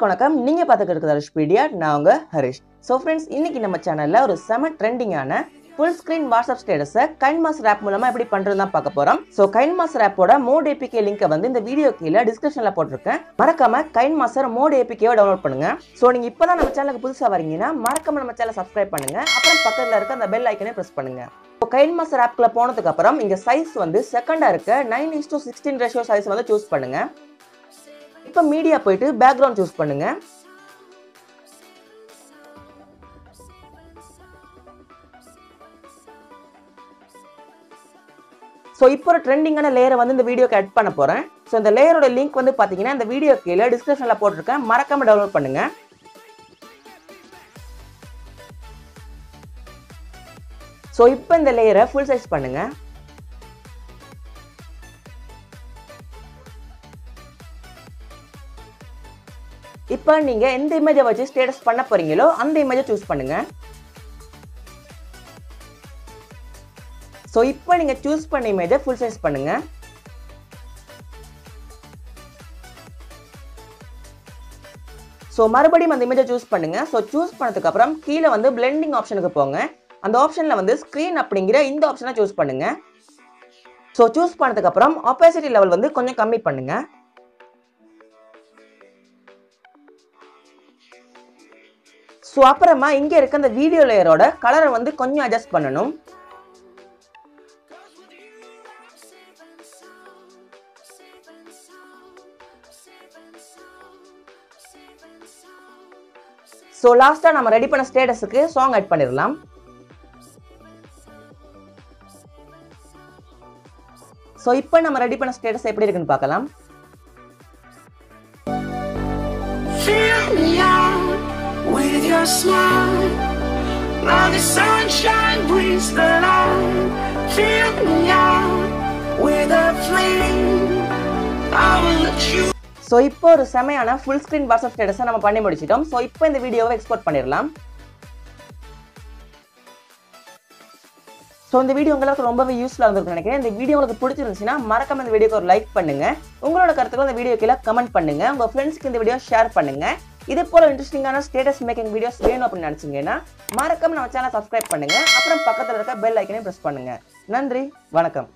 வணக்கம் நீங்க பாத்துக்கிட்டு இருக்கிற ஹரிஷ்பீடியா நான் உங்க ஹரிஷ். சோ फ्रेंड्स இன்னைக்கு நம்ம சேனல்ல ஒரு செம ட்ரெண்டிங்கான ஃபுல் ஸ்கிரீன் வாட்ஸ்அப் ஸ்டேட்டஸை கைன்மாஸ்டர் ஆப் மூலமா எப்படி பண்றதுன்னு தான் பார்க்க போறோம். சோ கைன்மாஸ்டர் ஆப்போட மோட் ஏபிகே லிங்கை வந்து இந்த வீடியோ கீழே டிஸ்கிரிப்ஷன்ல போட்டிருக்கேன். மறக்காம கைன்மாஸ்டர் மோட் ஏபிகேவை டவுன்லோட் பண்ணுங்க. சோ நீங்க இப்பதான் நம்ம சேனலுக்கு புதுசா வரீங்கன்னா மறக்காம நம்ம சேனலை சப்ஸ்கிரைப் பண்ணுங்க. அப்புறம் பக்கத்துல இருக்க அந்த பெல் ஐக்கனை பிரஸ் பண்ணுங்க. கைன்மாஸ்டர் ஆப்ல போனதுக்கு அப்புறம் இங்க சைஸ் வந்து செகண்டா இருக்க 9:16 ரேஷியோ சைஸ் வந்து சூஸ் பண்ணுங்க. இப்போ மீடியா போயிட்டு பேக்ரவுண்ட் சூஸ் பண்ணுங்க. சோ இப்போ ஒரு ட்ரெண்டிங்கான லேயரை வந்து இந்த வீடியோக்கு ஆட் பண்ண போறேன். சோ இந்த லேயரோட லிங்க் வந்து பாத்தீங்கன்னா இந்த வீடியோ கீழே டிஸ்கிரிப்ஷன்ல போட்டிருக்கேன். மறக்காம டவுன்லோட் பண்ணுங்க. சோ இப்போ இந்த லேயரை ஃபுல் சைஸ் பண்ணுங்க. இப்போ நீங்க எந்த இமேஜை வச்சு ஸ்டேட்டஸ் பண்ண போறீங்களோ அந்த இமேஜை சூஸ் பண்ணுங்க. சோ இப்போ நீங்க சூஸ் பண்ண இமேஜை ஃபுல் சைஸ் பண்ணுங்க. சோ மறுபடியும் அந்த இமேஜை சூஸ் பண்ணுங்க. சோ சூஸ் பண்ணதுக்கு அப்புறம் கீழே வந்து பிளெண்டிங் ஆப்ஷனுக்கு போங்க. அந்த ஆப்ஷன்ல வந்து ஸ்கிரீன் அப்படிங்கிற இந்த ஆப்ஷனை சூஸ் பண்ணுங்க. சோ சூஸ் பண்ணதுக்கு அப்புறம் ஆப்பேசிட்டி லெவல் வந்து கொஞ்சம் கம்மி பண்ணுங்க. சோ அப்புறமா இங்க இருக்க அந்த வீடியோ லேயரோட கலரை வந்து கொஞ்சம் அட்ஜஸ்ட் பண்ணணும். சோ லாஸ்டா நம்ம ரெடி பண்ண ஸ்டேட்டஸ்க்கு சாங் ஆட் பண்ணிரலாம். சோ இப்போ நம்ம ரெடி பண்ண ஸ்டேட்டஸ் எப்படி இருக்குன்னு பார்க்கலாம். With your smile, now the sunshine brings the light. Fill me out with a flame. I will let you. So இப்போ ஒரு செமையான ஃபுல் ஸ்கிரீன் வாட்ஸ்அப் ஸ்டேட்டஸை நம்ம பண்ணி முடிச்சிட்டோம். சோ இப்போ இந்த வீடியோவை எக்ஸ்போர்ட் பண்ணிடலாம். சோ இந்த வீடியோ உங்களுக்கு ரொம்பவே யூஸ்ஃபுல்லா இருந்திருக்கும்னு நினைக்கிறேன். இந்த வீடியோ உங்களுக்கு பிடிச்சிருந்துச்சுன்னா மறக்காம இந்த வீடியோக்கு ஒரு லைக் பண்ணுங்க. உங்களோட கருத்துக்களை இந்த வீடியோ கீழே கமெண்ட் பண்ணுங்க. உங்க ஃப்ரெண்ட்ஸ்க்கு இந்த வீடியோ ஷேர் பண்ணுங்க. இதே போல இன்ட்ரெஸ்டிங்கான ஸ்டேட்டஸ் மேக்கிங் வீடியோஸ் வேணும் அப்படின்னு நினைச்சீங்கன்னா மறக்காம நம்ம சேனலை சப்ஸ்கிரைப் பண்ணுங்க. அப்புறம் பக்கத்துல இருக்க பெல் ஐக்கனையும் பிரஸ் பண்ணுங்க. நன்றி, வணக்கம்.